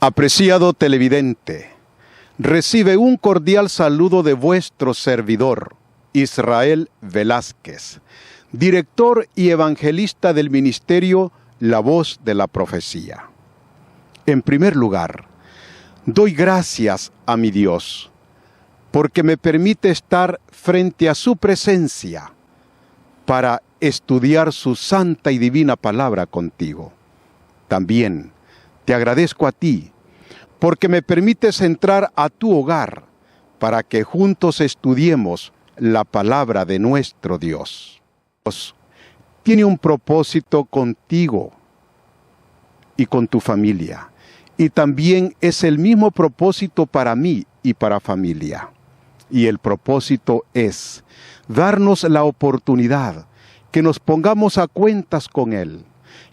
Apreciado televidente, recibe un cordial saludo de vuestro servidor, Israel Velázquez, director y evangelista del ministerio La Voz de la Profecía. En primer lugar, doy gracias a mi Dios, porque me permite estar frente a su presencia para estudiar su santa y divina palabra contigo. También te agradezco a ti, porque me permites entrar a tu hogar para que juntos estudiemos la palabra de nuestro Dios. Dios tiene un propósito contigo y con tu familia, y también es el mismo propósito para mí y para familia. Y el propósito es darnos la oportunidad que nos pongamos a cuentas con Él,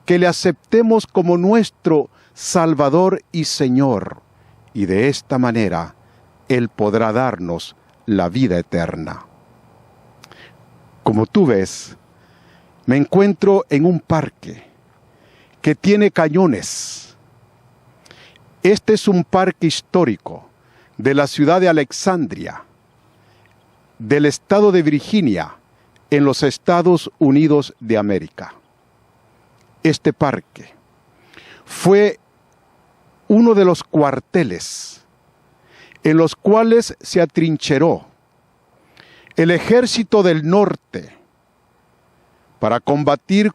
que le aceptemos como nuestro Salvador y Señor, y de esta manera Él podrá darnos la vida eterna. Como tú ves, me encuentro en un parque que tiene cañones. Este es un parque histórico de la ciudad de Alexandria, del estado de Virginia, en los Estados Unidos de América. Este parque fue uno de los cuarteles en los cuales se atrincheró el ejército del norte para combatir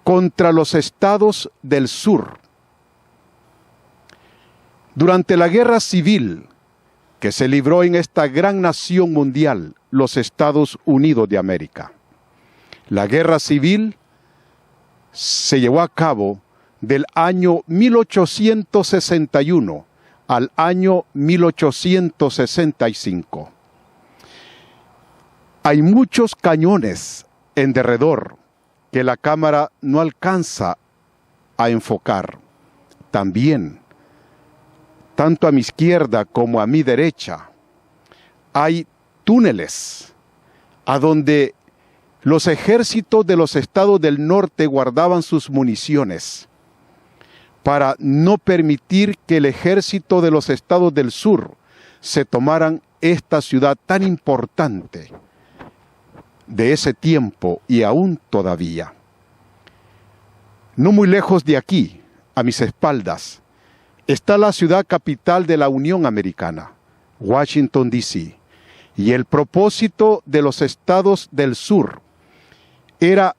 contra los estados del sur. Durante la guerra civil que se libró en esta gran nación mundial, los Estados Unidos de América. La guerra civil se llevó a cabo del año 1861 al año 1865. Hay muchos cañones en derredor que la cámara no alcanza a enfocar. También, tanto a mi izquierda como a mi derecha, hay túneles a donde los ejércitos de los estados del norte guardaban sus municiones para no permitir que el ejército de los estados del sur se tomaran esta ciudad tan importante de ese tiempo y aún todavía. No muy lejos de aquí, a mis espaldas, está la ciudad capital de la Unión Americana, Washington, D.C., y el propósito de los estados del sur era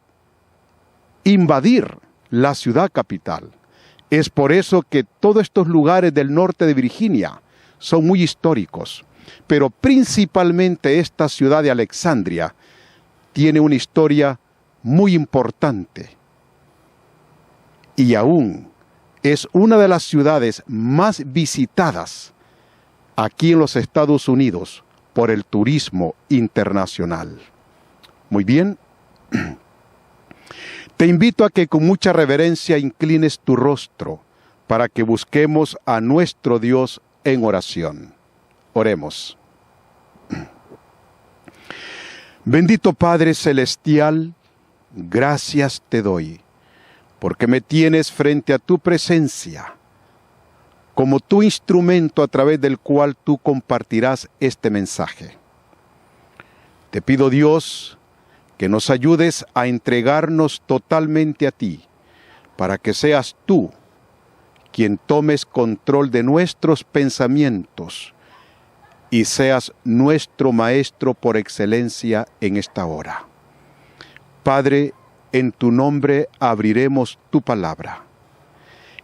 invadir la ciudad capital. Es por eso que todos estos lugares del norte de Virginia son muy históricos, pero principalmente esta ciudad de Alexandria tiene una historia muy importante y aún es una de las ciudades más visitadas aquí en los Estados Unidos por el turismo internacional. Muy bien. Te invito a que con mucha reverencia inclines tu rostro para que busquemos a nuestro Dios en oración. Oremos. Bendito Padre Celestial, gracias te doy, porque me tienes frente a tu presencia, como tu instrumento a través del cual tú compartirás este mensaje. Te pido, Dios, que nos ayudes a entregarnos totalmente a ti, para que seas tú quien tomes control de nuestros pensamientos y seas nuestro Maestro por excelencia en esta hora. Padre, en tu nombre abriremos tu palabra.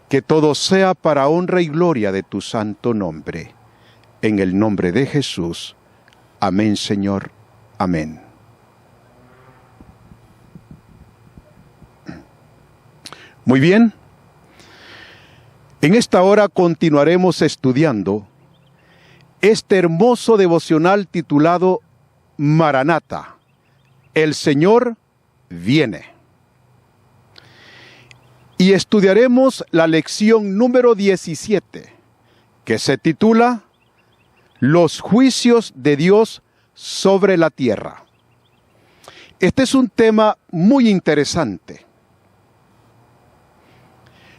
Que todo sea para honra y gloria de tu santo nombre. En el nombre de Jesús. Amén, Señor. Amén. Muy bien. En esta hora continuaremos estudiando este hermoso devocional titulado Maranata, el Señor viene. Y estudiaremos la lección número 17, que se titula Los juicios de Dios sobre la tierra. Este es un tema muy interesante.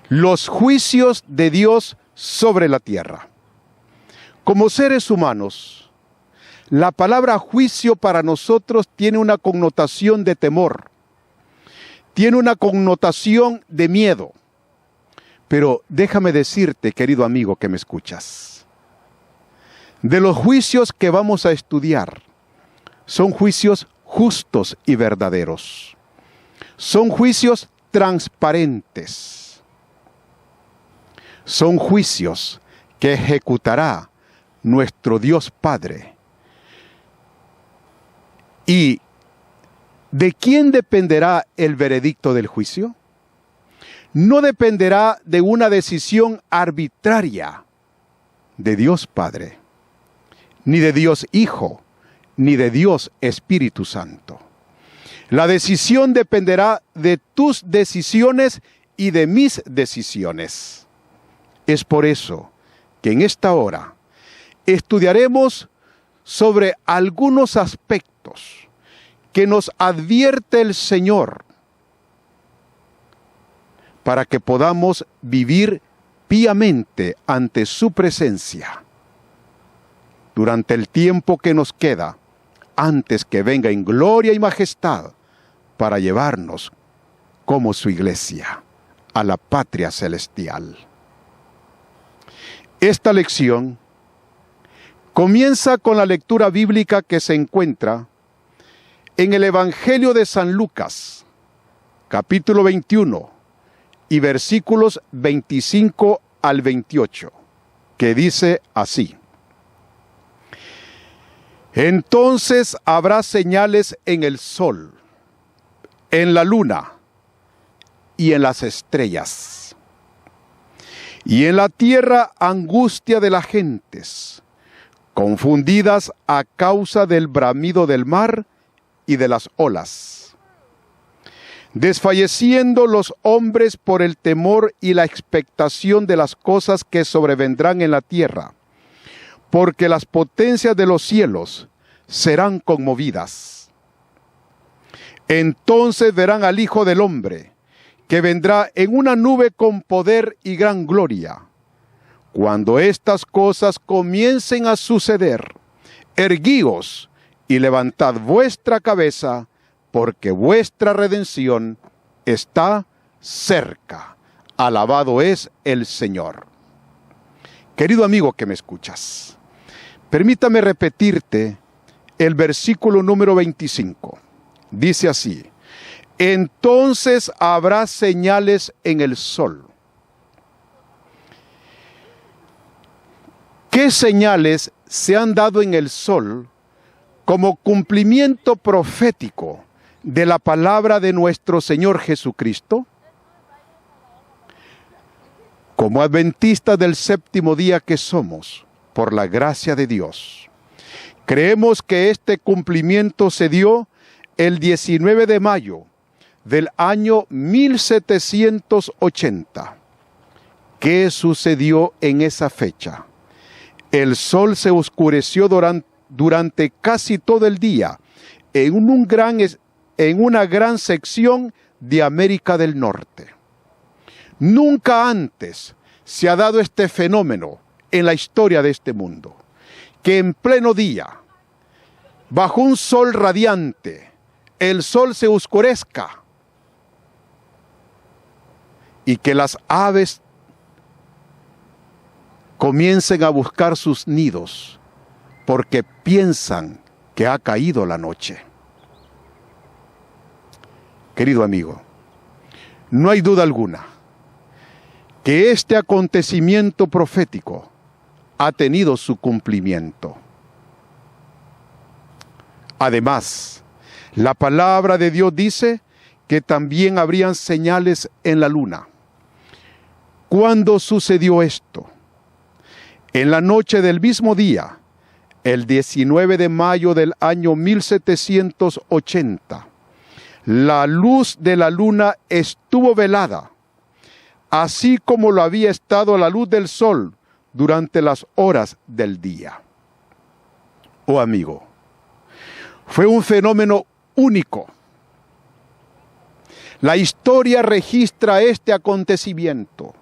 los juicios de Dios sobre la tierra. Como seres humanos, la palabra juicio para nosotros tiene una connotación de temor, tiene una connotación de miedo. Pero déjame decirte, querido amigo que me escuchas, de los juicios que vamos a estudiar, son juicios justos y verdaderos. Son juicios transparentes. Son juicios que ejecutará nuestro Dios Padre. ¿Y de quién dependerá el veredicto del juicio? No dependerá de una decisión arbitraria de Dios Padre, ni de Dios Hijo, ni de Dios Espíritu Santo. La decisión dependerá de tus decisiones y de mis decisiones. Es por eso que en esta hora estudiaremos sobre algunos aspectos que nos advierte el Señor para que podamos vivir piamente ante su presencia durante el tiempo que nos queda antes que venga en gloria y majestad para llevarnos como su iglesia a la patria celestial. Esta lección comienza con la lectura bíblica que se encuentra en el Evangelio de San Lucas, capítulo 21, y versículos 25 al 28, que dice así: Entonces habrá señales en el sol, en la luna y en las estrellas, y en la tierra angustia de las gentes, confundidas a causa del bramido del mar y de las olas, desfalleciendo los hombres por el temor y la expectación de las cosas que sobrevendrán en la tierra, porque las potencias de los cielos serán conmovidas. Entonces verán al Hijo del Hombre, que vendrá en una nube con poder y gran gloria. Cuando estas cosas comiencen a suceder, erguíos y levantad vuestra cabeza, porque vuestra redención está cerca. Alabado es el Señor. Querido amigo que me escuchas, permítame repetirte el versículo número 25. Dice así: Entonces habrá señales en el sol. ¿Qué señales se han dado en el sol como cumplimiento profético de la palabra de nuestro Señor Jesucristo? Como adventistas del séptimo día que somos, por la gracia de Dios, creemos que este cumplimiento se dio el 19 de mayo del año 1780. ¿Qué sucedió en esa fecha? El sol se oscureció durante casi todo el día en una gran sección de América del Norte. Nunca antes se ha dado este fenómeno en la historia de este mundo, que en pleno día, bajo un sol radiante, el sol se oscurezca y que las aves comiencen a buscar sus nidos porque piensan que ha caído la noche. Querido amigo, no hay duda alguna que este acontecimiento profético ha tenido su cumplimiento. Además, la palabra de Dios dice que también habrían señales en la luna. ¿Cuándo sucedió esto? En la noche del mismo día, el 19 de mayo del año 1780, la luz de la luna estuvo velada, así como lo había estado la luz del sol durante las horas del día. Oh amigo, fue un fenómeno único. La historia registra este acontecimiento.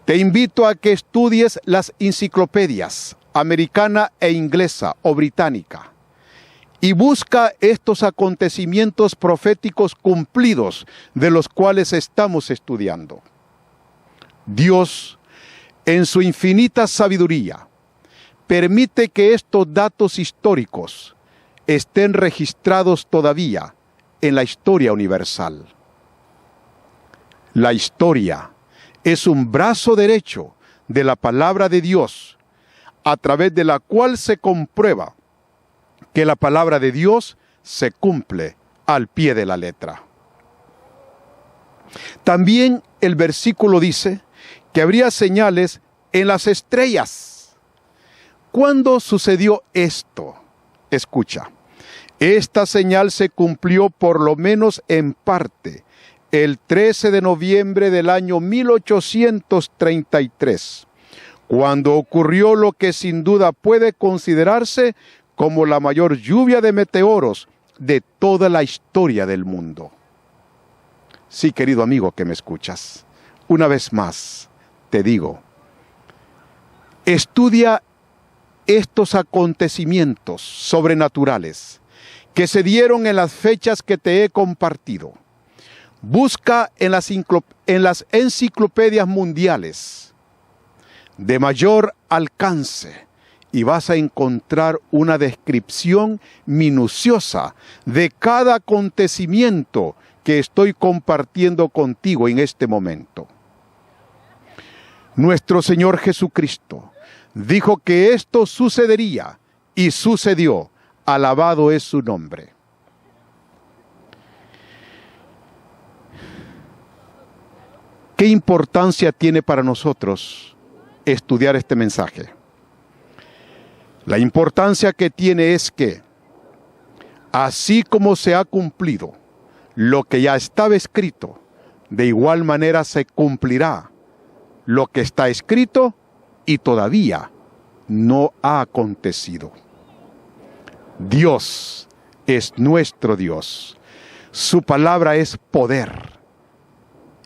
Te invito a que estudies las enciclopedias americana e inglesa o británica y busca estos acontecimientos proféticos cumplidos de los cuales estamos estudiando. Dios, en su infinita sabiduría, permite que estos datos históricos estén registrados todavía en la historia universal. La historia es un brazo derecho de la palabra de Dios, a través de la cual se comprueba que la palabra de Dios se cumple al pie de la letra. También el versículo dice que habría señales en las estrellas. ¿Cuándo sucedió esto? Escucha, esta señal se cumplió por lo menos en parte el 13 de noviembre del año 1833, cuando ocurrió lo que sin duda puede considerarse como la mayor lluvia de meteoros de toda la historia del mundo. Sí, querido amigo que me escuchas, una vez más te digo, estudia estos acontecimientos sobrenaturales que se dieron en las fechas que te he compartido. Busca en las enciclopedias mundiales de mayor alcance y vas a encontrar una descripción minuciosa de cada acontecimiento que estoy compartiendo contigo en este momento. Nuestro Señor Jesucristo dijo que esto sucedería y sucedió. Alabado es su nombre. ¿Qué importancia tiene para nosotros estudiar este mensaje? La importancia que tiene es que, así como se ha cumplido lo que ya estaba escrito, de igual manera se cumplirá lo que está escrito y todavía no ha acontecido. Dios es nuestro Dios. Su palabra es poder.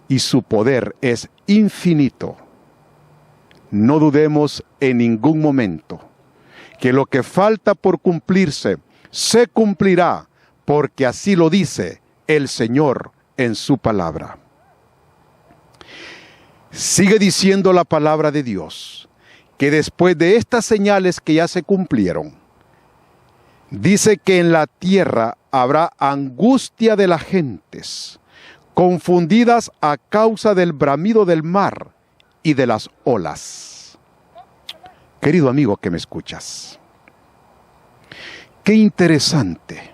Y su poder es infinito. No dudemos en ningún momento que lo que falta por cumplirse se cumplirá, porque así lo dice el Señor en su palabra. Sigue diciendo la palabra de Dios, que después de estas señales que ya se cumplieron, dice que en la tierra habrá angustia de las gentes, confundidas a causa del bramido del mar y de las olas. Querido amigo que me escuchas, qué interesante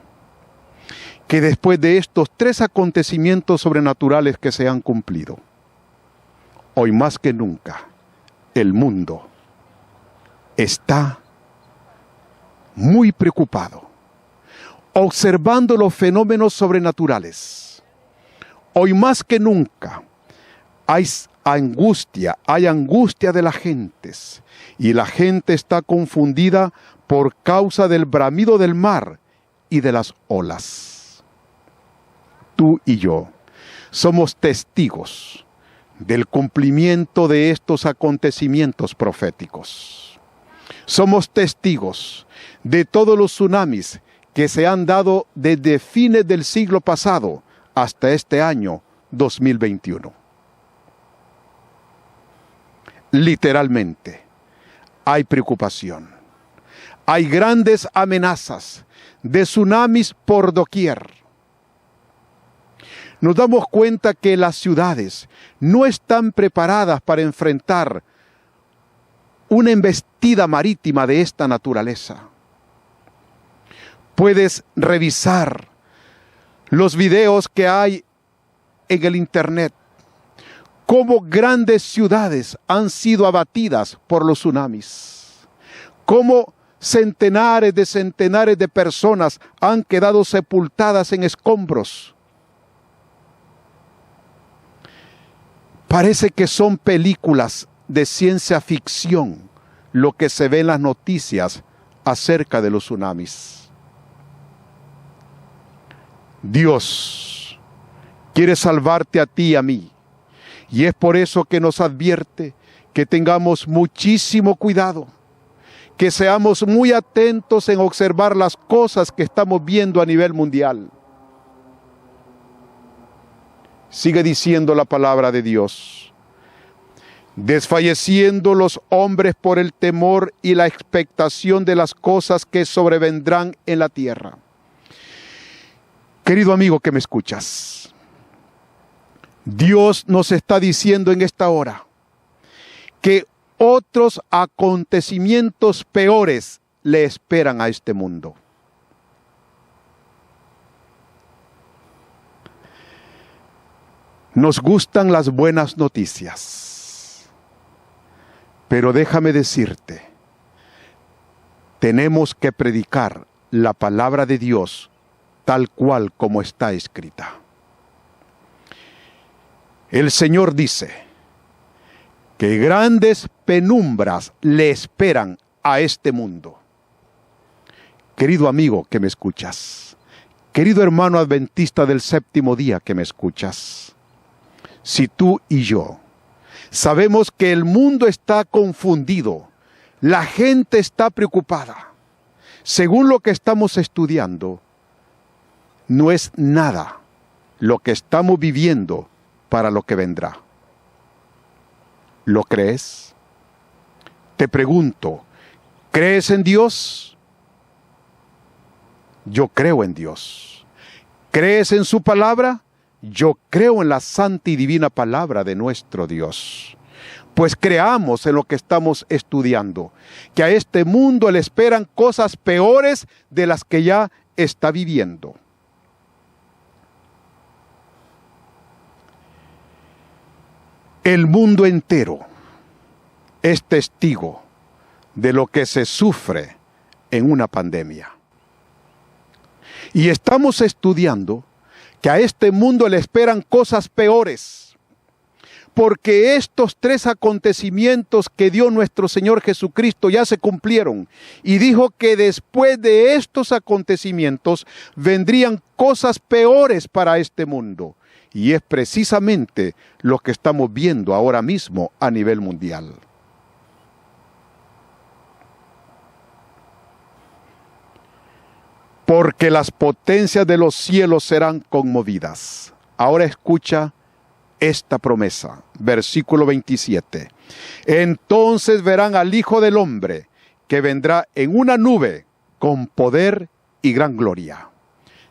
que después de estos 3 acontecimientos sobrenaturales que se han cumplido, hoy más que nunca el mundo está muy preocupado, observando los fenómenos sobrenaturales. Hoy más que nunca hay angustia de las gentes, y la gente está confundida por causa del bramido del mar y de las olas. Tú y yo somos testigos del cumplimiento de estos acontecimientos proféticos. Somos testigos de todos los tsunamis que se han dado desde fines del siglo pasado hasta este año 2021. Literalmente, hay preocupación. Hay grandes amenazas de tsunamis por doquier. Nos damos cuenta que las ciudades no están preparadas para enfrentar una embestida marítima de esta naturaleza. Puedes revisar los videos que hay en el internet, cómo grandes ciudades han sido abatidas por los tsunamis, cómo centenares de personas han quedado sepultadas en escombros. Parece que son películas de ciencia ficción lo que se ve en las noticias acerca de los tsunamis. Dios quiere salvarte a ti y a mí. Y es por eso que nos advierte que tengamos muchísimo cuidado, que seamos muy atentos en observar las cosas que estamos viendo a nivel mundial. Sigue diciendo la palabra de Dios: desfalleciendo los hombres por el temor y la expectación de las cosas que sobrevendrán en la tierra. Querido amigo que me escuchas, Dios nos está diciendo en esta hora que otros acontecimientos peores le esperan a este mundo. Nos gustan las buenas noticias, pero déjame decirte, tenemos que predicar la palabra de Dios tal cual como está escrita. El Señor dice que grandes penumbras le esperan a este mundo. Querido amigo que me escuchas, querido hermano adventista del séptimo día que me escuchas, si tú y yo sabemos que el mundo está confundido, la gente está preocupada, según lo que estamos estudiando, no es nada lo que estamos viviendo para lo que vendrá. ¿Lo crees? Te pregunto, ¿crees en Dios? Yo creo en Dios. ¿Crees en su palabra? Yo creo en la santa y divina palabra de nuestro Dios. Pues creamos en lo que estamos estudiando, que a este mundo le esperan cosas peores de las que ya está viviendo. El mundo entero es testigo de lo que se sufre en una pandemia. Y estamos estudiando que a este mundo le esperan cosas peores, porque estos 3 acontecimientos que dio nuestro Señor Jesucristo ya se cumplieron, y dijo que después de estos acontecimientos vendrían cosas peores para este mundo, y es precisamente lo que estamos viendo ahora mismo a nivel mundial. Porque las potencias de los cielos serán conmovidas. Ahora escucha esta promesa, versículo 27. Entonces verán al Hijo del Hombre, que vendrá en una nube con poder y gran gloria.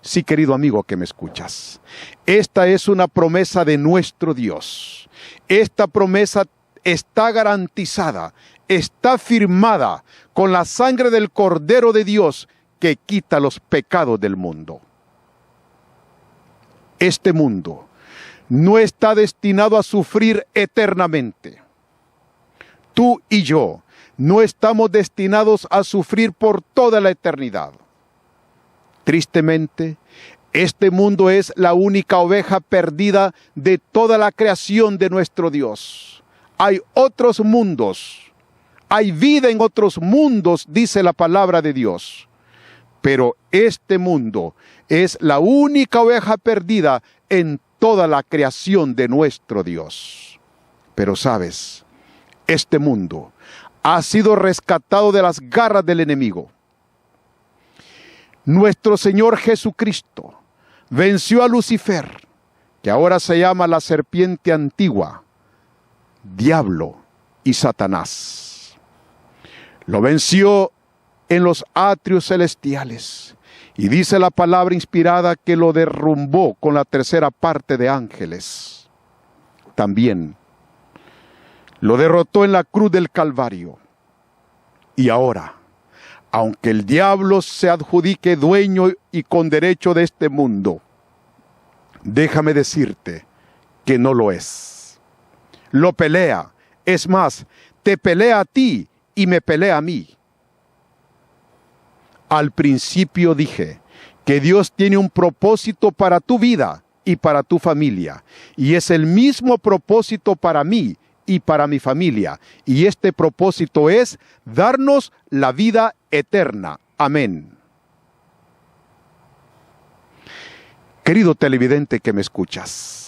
Sí, querido amigo que me escuchas, esta es una promesa de nuestro Dios. Esta promesa está garantizada, está firmada con la sangre del Cordero de Dios, que quita los pecados del mundo. Este mundo no está destinado a sufrir eternamente. Tú y yo no estamos destinados a sufrir por toda la eternidad. Tristemente, este mundo es la única oveja perdida de toda la creación de nuestro Dios. Hay otros mundos, hay vida en otros mundos, dice la palabra de Dios. Pero este mundo es la única oveja perdida en toda la creación de nuestro Dios. Pero sabes, este mundo ha sido rescatado de las garras del enemigo. Nuestro Señor Jesucristo venció a Lucifer, que ahora se llama la serpiente antigua, diablo y Satanás. Lo venció en los atrios celestiales, y dice la palabra inspirada que lo derrumbó con la 3ª parte de ángeles. También lo derrotó en la cruz del Calvario. Y ahora, aunque el diablo se adjudique dueño y con derecho de este mundo, déjame decirte que no lo es. Lo pelea, es más, te pelea a ti y me pelea a mí. Al principio dije que Dios tiene un propósito para tu vida y para tu familia, y es el mismo propósito para mí y para mi familia, y este propósito es darnos la vida eterna. Amén. Querido televidente que me escuchas,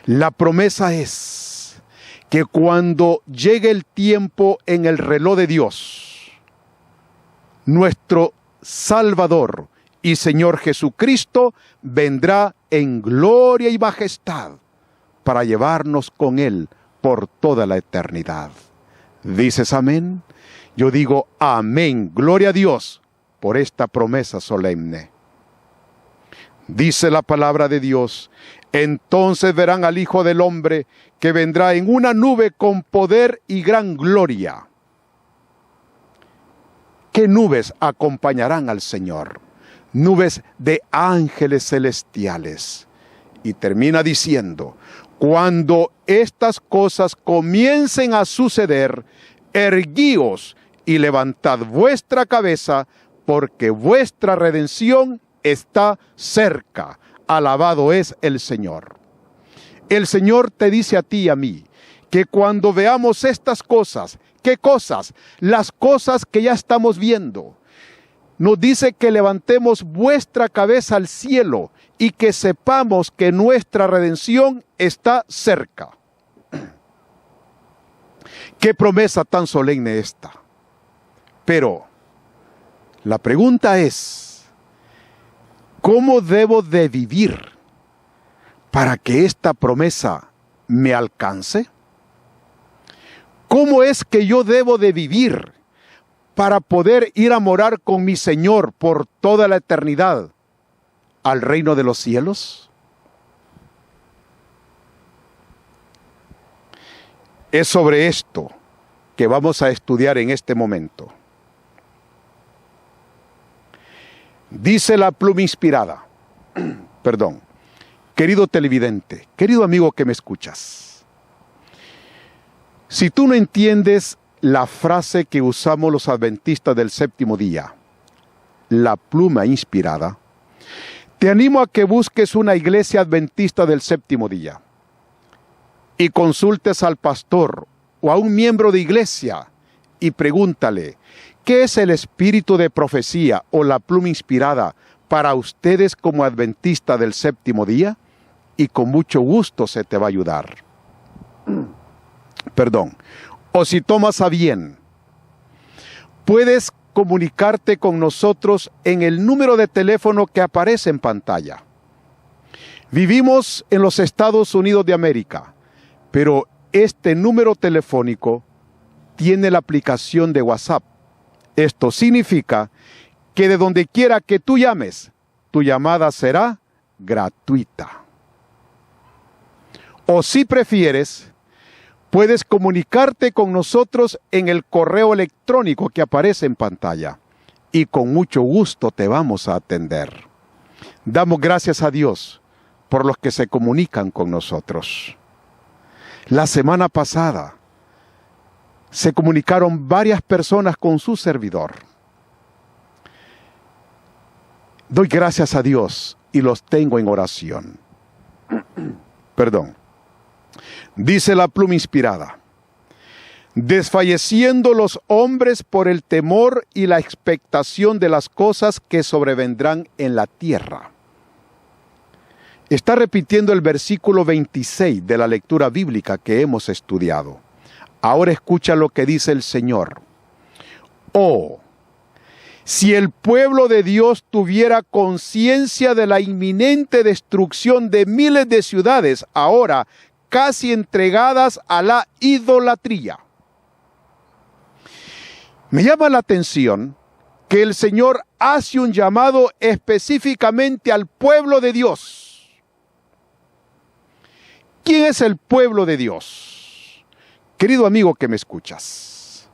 La promesa es que cuando llegue el tiempo en el reloj de Dios, nuestro Salvador y Señor Jesucristo vendrá en gloria y majestad para llevarnos con Él por toda la eternidad. ¿Dices amén? Yo digo amén, gloria a Dios por esta promesa solemne. Dice la palabra de Dios: entonces verán al Hijo del Hombre que vendrá en una nube con poder y gran gloria. ¿Qué nubes acompañarán al Señor? Nubes de ángeles celestiales. Y termina diciendo: cuando estas cosas comiencen a suceder, erguíos y levantad vuestra cabeza, porque vuestra redención está cerca. Alabado es el Señor. El Señor te dice a ti y a mí que cuando veamos estas cosas, ¿qué cosas? Las cosas que ya estamos viendo. Nos dice que levantemos vuestra cabeza al cielo y que sepamos que nuestra redención está cerca. Qué promesa tan solemne esta. Pero la pregunta es: ¿cómo debo de vivir para que esta promesa me alcance? ¿Cómo es que yo debo de vivir para poder ir a morar con mi Señor por toda la eternidad al reino de los cielos? Es sobre esto que vamos a estudiar en este momento. Dice la pluma inspirada, querido televidente, querido amigo que me escuchas, si tú no entiendes la frase que usamos los adventistas del séptimo día, la pluma inspirada, te animo a que busques una iglesia adventista del séptimo día y consultes al pastor o a un miembro de iglesia y pregúntale: ¿qué es el espíritu de profecía o la pluma inspirada para ustedes como adventista del séptimo día? Y con mucho gusto se te va a ayudar. O si tomas a bien, puedes comunicarte con nosotros en el número de teléfono que aparece en pantalla. Vivimos en los Estados Unidos de América, pero este número telefónico tiene la aplicación de WhatsApp. Esto significa que de donde quiera que tú llames, tu llamada será gratuita. O si prefieres, puedes comunicarte con nosotros en el correo electrónico que aparece en pantalla y con mucho gusto te vamos a atender. Damos gracias a Dios por los que se comunican con nosotros. La semana pasada se comunicaron varias personas con su servidor. Doy gracias a Dios y los tengo en oración. Dice la pluma inspirada: desfalleciendo los hombres por el temor y la expectación de las cosas que sobrevendrán en la tierra. Está repitiendo el versículo 26 de la lectura bíblica que hemos estudiado. Ahora escucha lo que dice el Señor. Oh, si el pueblo de Dios tuviera conciencia de la inminente destrucción de miles de ciudades ahora casi entregadas a la idolatría. Me llama la atención que el Señor hace un llamado específicamente al pueblo de Dios. ¿Quién es el pueblo de Dios? Querido amigo que me escuchas,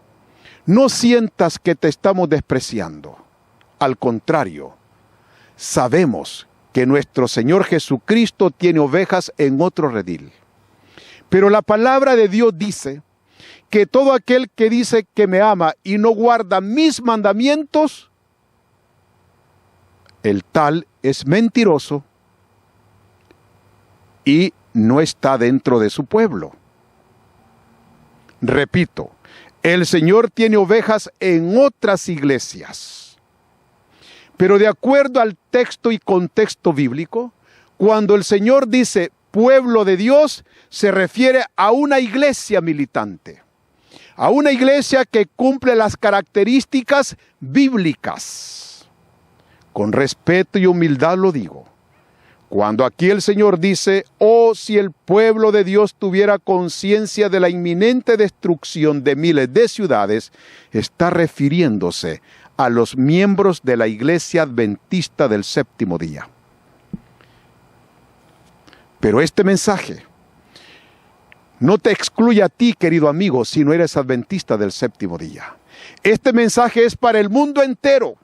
no sientas que te estamos despreciando. Al contrario, sabemos que nuestro Señor Jesucristo tiene ovejas en otro redil. Pero la palabra de Dios dice que todo aquel que dice que me ama y no guarda mis mandamientos, el tal es mentiroso y no está dentro de su pueblo. Repito, el Señor tiene ovejas en otras iglesias. Pero de acuerdo al texto y contexto bíblico, cuando el Señor dice, pueblo de Dios se refiere a una iglesia militante, a una iglesia que cumple las características bíblicas. Con respeto y humildad lo digo. Cuando aquí el Señor dice, oh, si el pueblo de Dios tuviera conciencia de la inminente destrucción de miles de ciudades, está refiriéndose a los miembros de la Iglesia Adventista del Séptimo Día. Pero este mensaje no te excluye a ti, querido amigo, si no eres adventista del Séptimo Día. Este mensaje es para el mundo entero.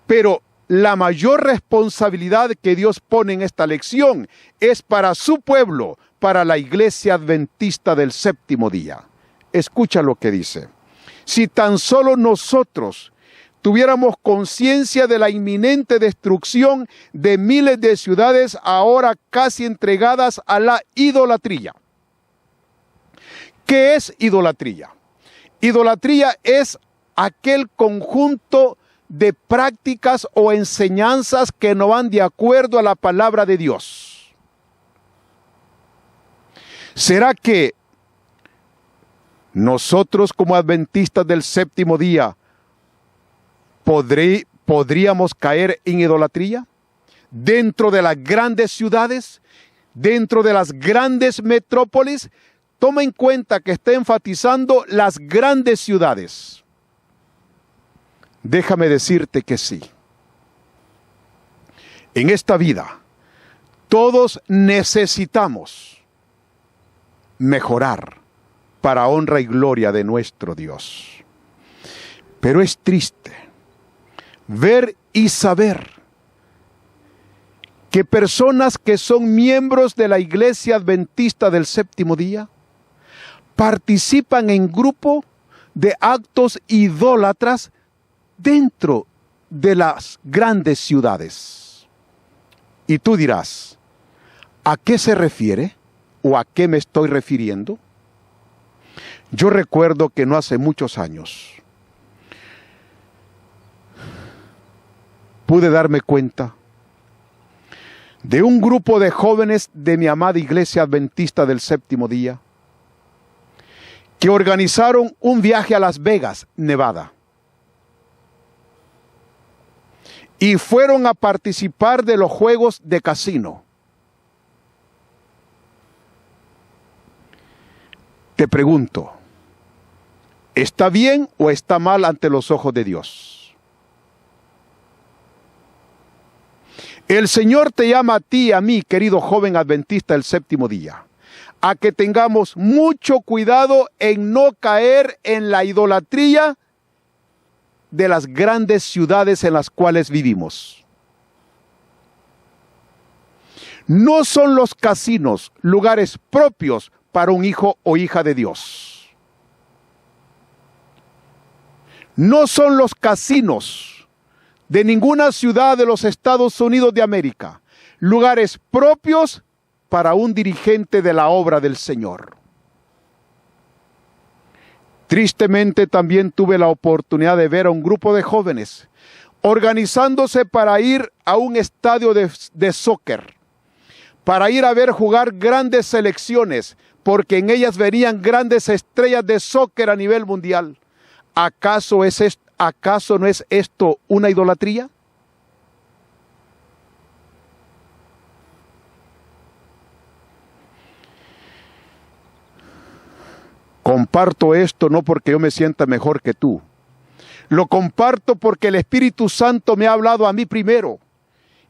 Pero la mayor responsabilidad que Dios pone en esta lección es para su pueblo, para la Iglesia Adventista del Séptimo Día. Escucha lo que dice. Si tan solo nosotros tuviéramos conciencia de la inminente destrucción de miles de ciudades ahora casi entregadas a la idolatría. ¿Qué es idolatría? Idolatría es aquel conjunto de prácticas o enseñanzas que no van de acuerdo a la palabra de Dios. ¿Será que nosotros como adventistas del séptimo día podríamos caer en idolatría? Dentro de las grandes ciudades, dentro de las grandes metrópolis, toma en cuenta que está enfatizando las grandes ciudades. Déjame decirte que sí. En esta vida, todos necesitamos mejorar para honra y gloria de nuestro Dios. Pero es triste ver y saber que personas que son miembros de la Iglesia Adventista del Séptimo Día participan en grupo de actos idólatras dentro de las grandes ciudades. Y tú dirás, ¿a qué se refiere? ¿O a qué me estoy refiriendo? Yo recuerdo que no hace muchos años pude darme cuenta de un grupo de jóvenes de mi amada Iglesia Adventista del Séptimo Día que organizaron un viaje a Las Vegas, Nevada. Y fueron a participar de los juegos de casino. Te pregunto, ¿está bien o está mal ante los ojos de Dios? El Señor te llama a ti y a mí, querido joven adventista del séptimo día, a que tengamos mucho cuidado en no caer en la idolatría de las grandes ciudades en las cuales vivimos. No son los casinos lugares propios para un hijo o hija de Dios. No son los casinos de ninguna ciudad de los Estados Unidos de América lugares propios para un dirigente de la obra del Señor. Tristemente también tuve la oportunidad de ver a un grupo de jóvenes organizándose para ir a un estadio de soccer, para ir a ver jugar grandes selecciones, porque en ellas venían grandes estrellas de soccer a nivel mundial. ¿Acaso no es esto una idolatría? Comparto esto no porque yo me sienta mejor que tú. Lo comparto porque el Espíritu Santo me ha hablado a mí primero.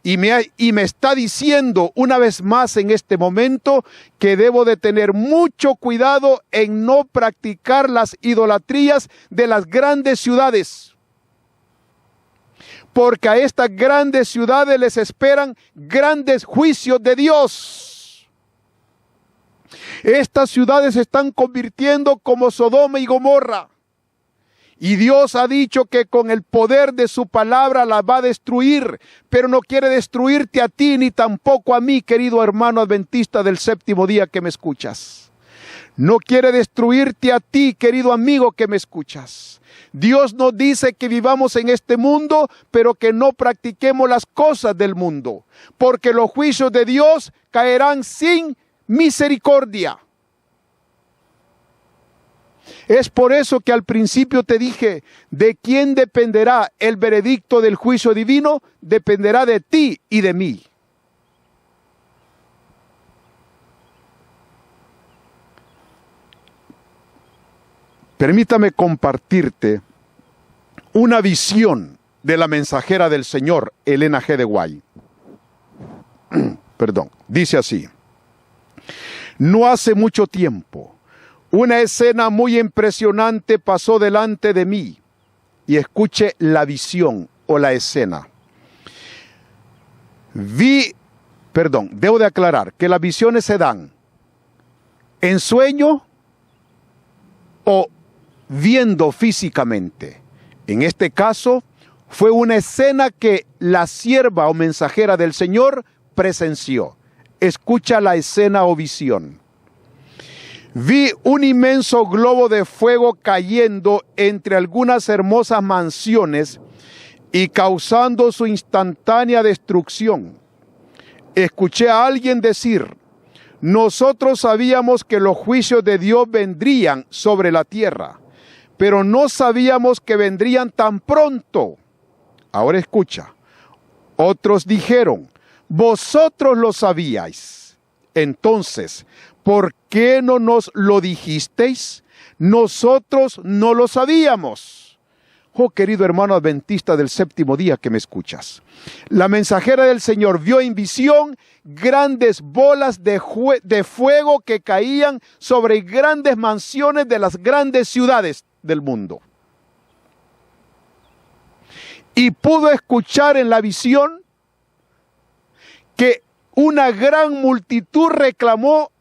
Y me está diciendo una vez más en este momento que debo de tener mucho cuidado en no practicar las idolatrías de las grandes ciudades. Porque a estas grandes ciudades les esperan grandes juicios de Dios. Estas ciudades se están convirtiendo como Sodoma y Gomorra. Y Dios ha dicho que con el poder de su palabra las va a destruir, pero no quiere destruirte a ti ni tampoco a mí, querido hermano adventista del séptimo día que me escuchas. No quiere destruirte a ti, querido amigo que me escuchas. Dios nos dice que vivamos en este mundo, pero que no practiquemos las cosas del mundo, porque los juicios de Dios caerán sin misericordia. Es por eso que al principio te dije, ¿de quién dependerá el veredicto del juicio divino? Dependerá de ti y de mí. Permítame compartirte una visión de la mensajera del Señor, Elena G. de White. Dice así: no hace mucho tiempo, una escena muy impresionante pasó delante de mí. Y escuche la visión o la escena. Debo de aclarar que las visiones se dan en sueño o viendo físicamente. En este caso, fue una escena que la sierva o mensajera del Señor presenció. Escucha la escena o visión. Vi un inmenso globo de fuego cayendo entre algunas hermosas mansiones y causando su instantánea destrucción. Escuché a alguien decir: nosotros sabíamos que los juicios de Dios vendrían sobre la tierra, pero no sabíamos que vendrían tan pronto. Ahora escucha. Otros dijeron: vosotros lo sabíais. Entonces, ¿por qué no nos lo dijisteis? Nosotros no lo sabíamos. Oh, querido hermano adventista del séptimo día que me escuchas. La mensajera del Señor vio en visión grandes bolas de fuego que caían sobre grandes mansiones de las grandes ciudades del mundo. Y pudo escuchar en la visión que una gran multitud reclamó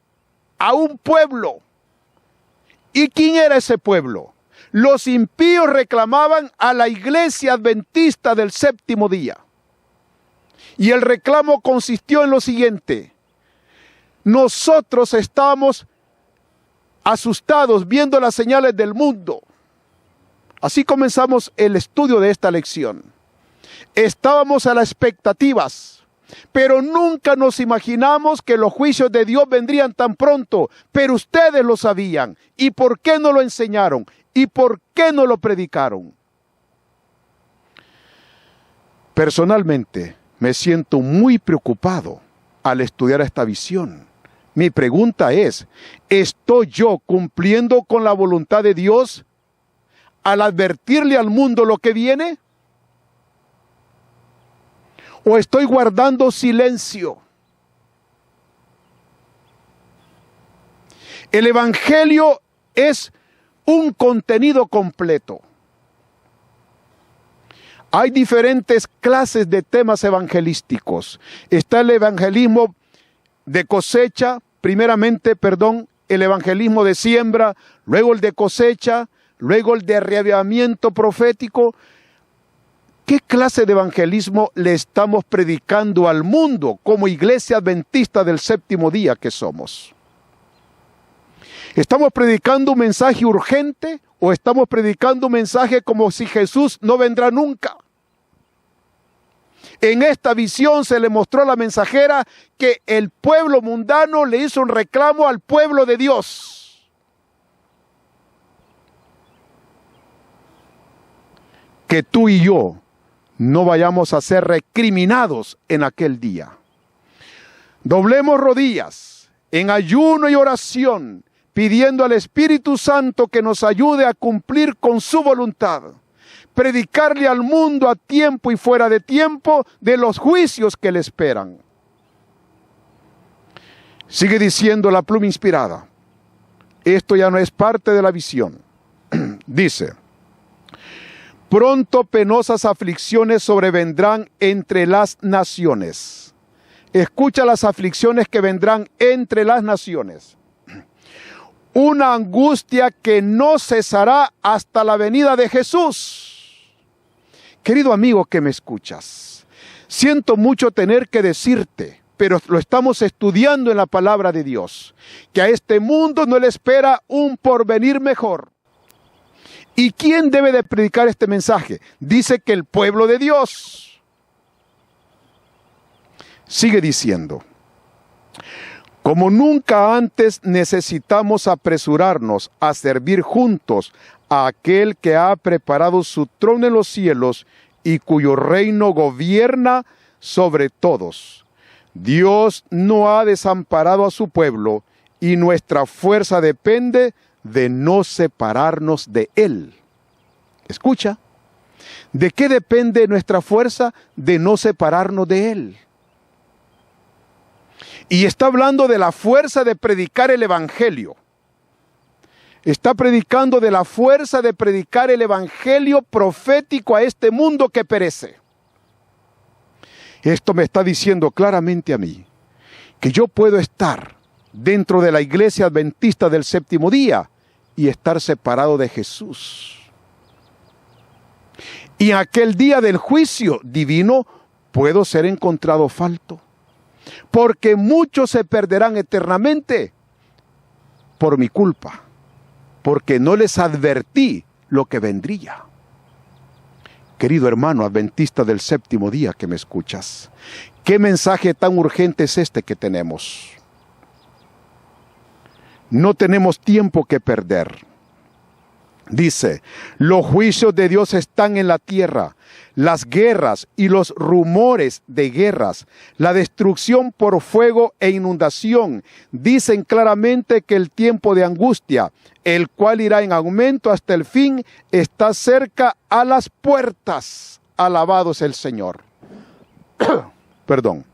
a un pueblo. ¿Y quién era ese pueblo? Los impíos reclamaban a la iglesia adventista del séptimo día. Y el reclamo consistió en lo siguiente: nosotros estábamos asustados viendo las señales del mundo. Así comenzamos el estudio de esta lección. Estábamos a las expectativas, pero nunca nos imaginamos que los juicios de Dios vendrían tan pronto. Pero ustedes lo sabían. ¿Y por qué no lo enseñaron? ¿Y por qué no lo predicaron? Personalmente, me siento muy preocupado al estudiar esta visión. Mi pregunta es: ¿estoy yo cumpliendo con la voluntad de Dios al advertirle al mundo lo que viene? ¿O estoy guardando silencio? El Evangelio es un contenido completo. Hay diferentes clases de temas evangelísticos. Está el evangelismo de cosecha, el evangelismo de siembra, luego el de cosecha, luego el de reavivamiento profético. ¿Qué clase de evangelismo le estamos predicando al mundo como iglesia adventista del séptimo día que somos? ¿Estamos predicando un mensaje urgente o estamos predicando un mensaje como si Jesús no vendrá nunca? En esta visión se le mostró a la mensajera que el pueblo mundano le hizo un reclamo al pueblo de Dios. Que tú y yo no vayamos a ser recriminados en aquel día. Doblemos rodillas en ayuno y oración, pidiendo al Espíritu Santo que nos ayude a cumplir con su voluntad. Predicarle al mundo a tiempo y fuera de tiempo de los juicios que le esperan. Sigue diciendo la pluma inspirada. Esto ya no es parte de la visión. Dice: pronto penosas aflicciones sobrevendrán entre las naciones. Escucha las aflicciones que vendrán entre las naciones. Una angustia que no cesará hasta la venida de Jesús. Querido amigo que me escuchas, siento mucho tener que decirte, pero lo estamos estudiando en la palabra de Dios, que a este mundo no le espera un porvenir mejor. ¿Y quién debe de predicar este mensaje? Dice que el pueblo de Dios. Sigue diciendo, como nunca antes necesitamos apresurarnos a servir juntos a aquel que ha preparado su trono en los cielos y cuyo reino gobierna sobre todos. Dios no ha desamparado a su pueblo y nuestra fuerza depende de no separarnos de Él. Escucha, ¿de qué depende nuestra fuerza? De no separarnos de Él. Y está hablando de la fuerza de predicar el Evangelio. Está predicando de la fuerza de predicar el Evangelio profético a este mundo que perece. Esto me está diciendo claramente a mí que yo puedo estar dentro de la iglesia adventista del séptimo día y estar separado de Jesús. Y en aquel día del juicio divino puedo ser encontrado falto, porque muchos se perderán eternamente por mi culpa, porque no les advertí lo que vendría. Querido hermano adventista del séptimo día que me escuchas, ¿qué mensaje tan urgente es este que tenemos? No tenemos tiempo que perder. Dice, los juicios de Dios están en la tierra, las guerras y los rumores de guerras, la destrucción por fuego e inundación, dicen claramente que el tiempo de angustia, el cual irá en aumento hasta el fin, está cerca a las puertas. Alabado es el Señor. Perdón.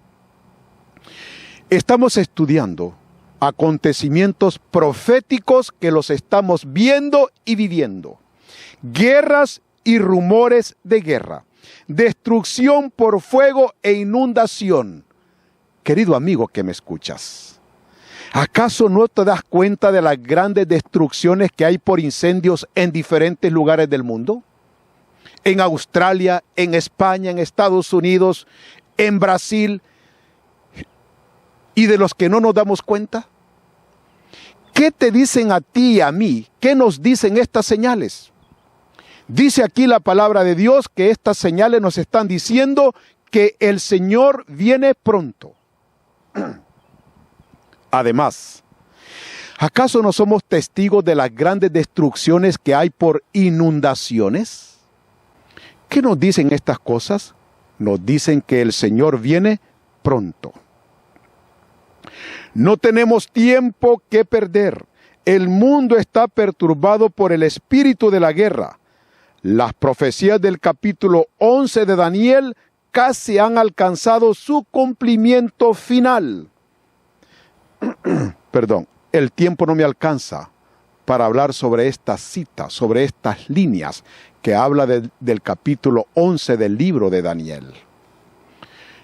Estamos estudiando acontecimientos proféticos que los estamos viendo y viviendo. Guerras y rumores de guerra. Destrucción por fuego e inundación. Querido amigo que me escuchas, ¿acaso no te das cuenta de las grandes destrucciones que hay por incendios en diferentes lugares del mundo? En Australia, en España, en Estados Unidos, en Brasil, y de los que no nos damos cuenta. ¿Qué te dicen a ti y a mí? ¿Qué nos dicen estas señales? Dice aquí la palabra de Dios que estas señales nos están diciendo que el Señor viene pronto. Además, ¿acaso no somos testigos de las grandes destrucciones que hay por inundaciones? ¿Qué nos dicen estas cosas? Nos dicen que el Señor viene pronto. No tenemos tiempo que perder. El mundo está perturbado por el espíritu de la guerra. Las profecías del capítulo 11 de Daniel casi han alcanzado su cumplimiento final. Perdón, el tiempo no me alcanza para hablar sobre esta cita, sobre estas líneas que habla del capítulo 11 del libro de Daniel.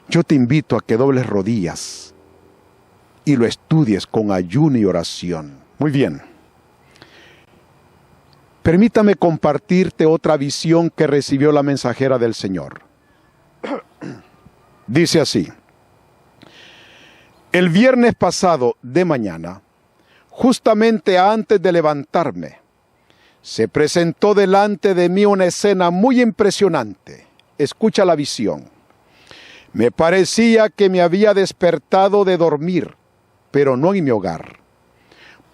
Yo te invito a que dobles rodillas y lo estudies con ayuno y oración. Muy bien. Permítame compartirte otra visión que recibió la mensajera del Señor. Dice así: el viernes pasado de mañana, justamente antes de levantarme, se presentó delante de mí una escena muy impresionante. Escucha la visión. Me parecía que me había despertado de dormir, pero no en mi hogar.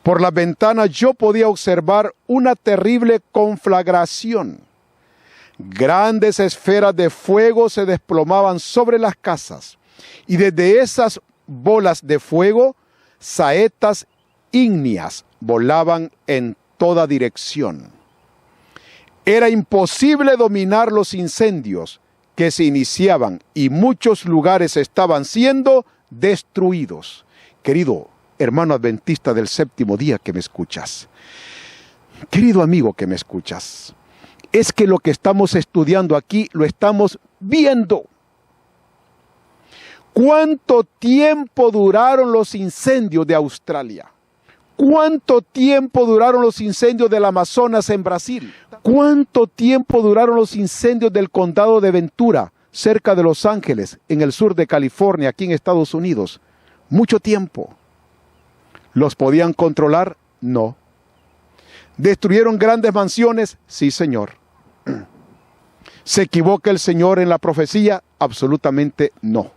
Por las ventanas yo podía observar una terrible conflagración. Grandes esferas de fuego se desplomaban sobre las casas, y desde esas bolas de fuego, saetas ígneas volaban en toda dirección. Era imposible dominar los incendios que se iniciaban y muchos lugares estaban siendo destruidos. Querido hermano adventista del séptimo día que me escuchas, querido amigo que me escuchas, es que lo que estamos estudiando aquí lo estamos viendo. ¿Cuánto tiempo duraron los incendios de Australia? ¿Cuánto tiempo duraron los incendios del Amazonas en Brasil? ¿Cuánto tiempo duraron los incendios del condado de Ventura, cerca de Los Ángeles, en el sur de California, aquí en Estados Unidos. Mucho tiempo. ¿Los podían controlar? No. ¿Destruyeron grandes mansiones? Sí, Señor. ¿Se equivoca el Señor en la profecía? Absolutamente no.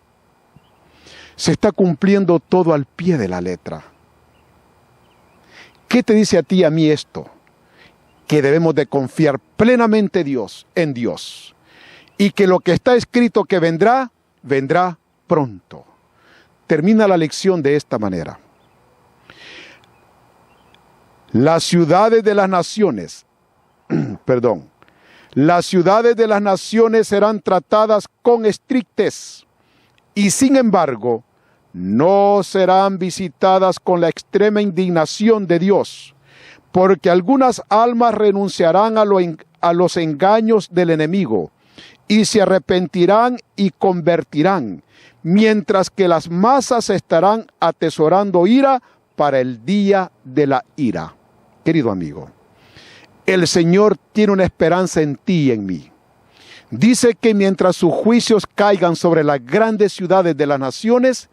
Se está cumpliendo todo al pie de la letra. ¿Qué te dice a ti y a mí esto? Que debemos de confiar plenamente en Dios. Y que lo que está escrito que vendrá, vendrá pronto. Termina la lección de esta manera. Las ciudades de las naciones, las ciudades de las naciones serán tratadas con estrictez y sin embargo no serán visitadas con la extrema indignación de Dios, porque algunas almas renunciarán a los engaños del enemigo y se arrepentirán y convertirán, mientras que las masas estarán atesorando ira para el día de la ira. Querido amigo, el Señor tiene una esperanza en ti y en mí. Dice que mientras sus juicios caigan sobre las grandes ciudades de las naciones,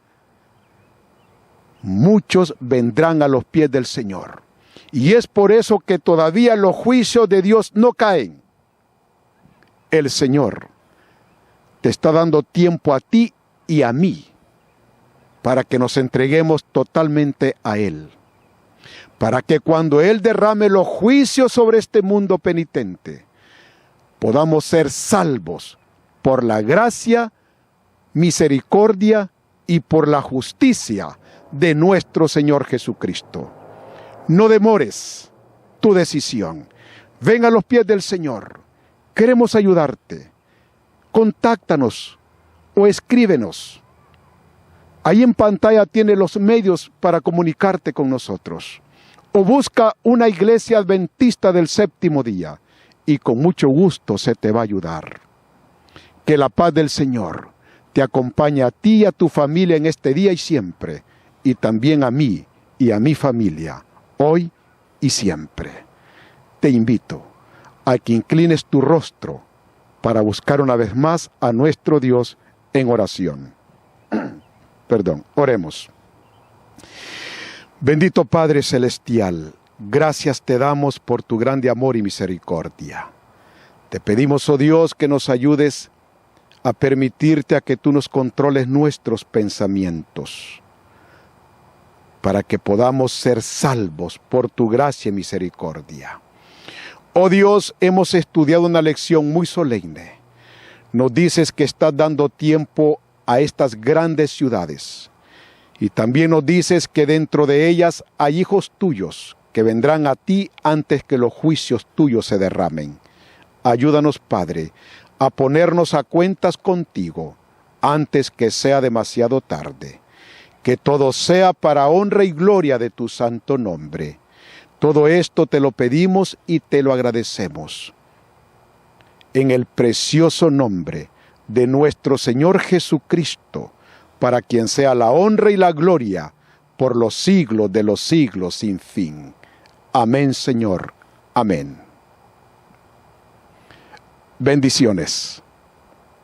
muchos vendrán a los pies del Señor. Y es por eso que todavía los juicios de Dios no caen. El Señor te está dando tiempo a ti y a mí para que nos entreguemos totalmente a Él. Para que cuando Él derrame los juicios sobre este mundo penitente, podamos ser salvos por la gracia, misericordia y por la justicia de nuestro Señor Jesucristo. No demores tu decisión. Ven a los pies del Señor. Queremos ayudarte. Contáctanos o escríbenos. Ahí en pantalla tiene los medios para comunicarte con nosotros. O busca una iglesia adventista del séptimo día y con mucho gusto se te va a ayudar. Que la paz del Señor te acompañe a ti y a tu familia en este día y siempre, y también a mí y a mi familia, hoy y siempre. Te invito a que inclines tu rostro para buscar una vez más a nuestro Dios en oración. Oremos. Bendito Padre Celestial, gracias te damos por tu grande amor y misericordia. Te pedimos, oh Dios, que nos ayudes a permitirte a que tú nos controles nuestros pensamientos, para que podamos ser salvos por tu gracia y misericordia. Oh Dios, hemos estudiado una lección muy solemne. Nos dices que estás dando tiempo a estas grandes ciudades. Y también nos dices que dentro de ellas hay hijos tuyos que vendrán a ti antes que los juicios tuyos se derramen. Ayúdanos, Padre, a ponernos a cuentas contigo antes que sea demasiado tarde. Que todo sea para honra y gloria de tu santo nombre. Todo esto te lo pedimos y te lo agradecemos. En el precioso nombre de nuestro Señor Jesucristo, para quien sea la honra y la gloria por los siglos de los siglos sin fin. Amén, Señor. Amén. Bendiciones.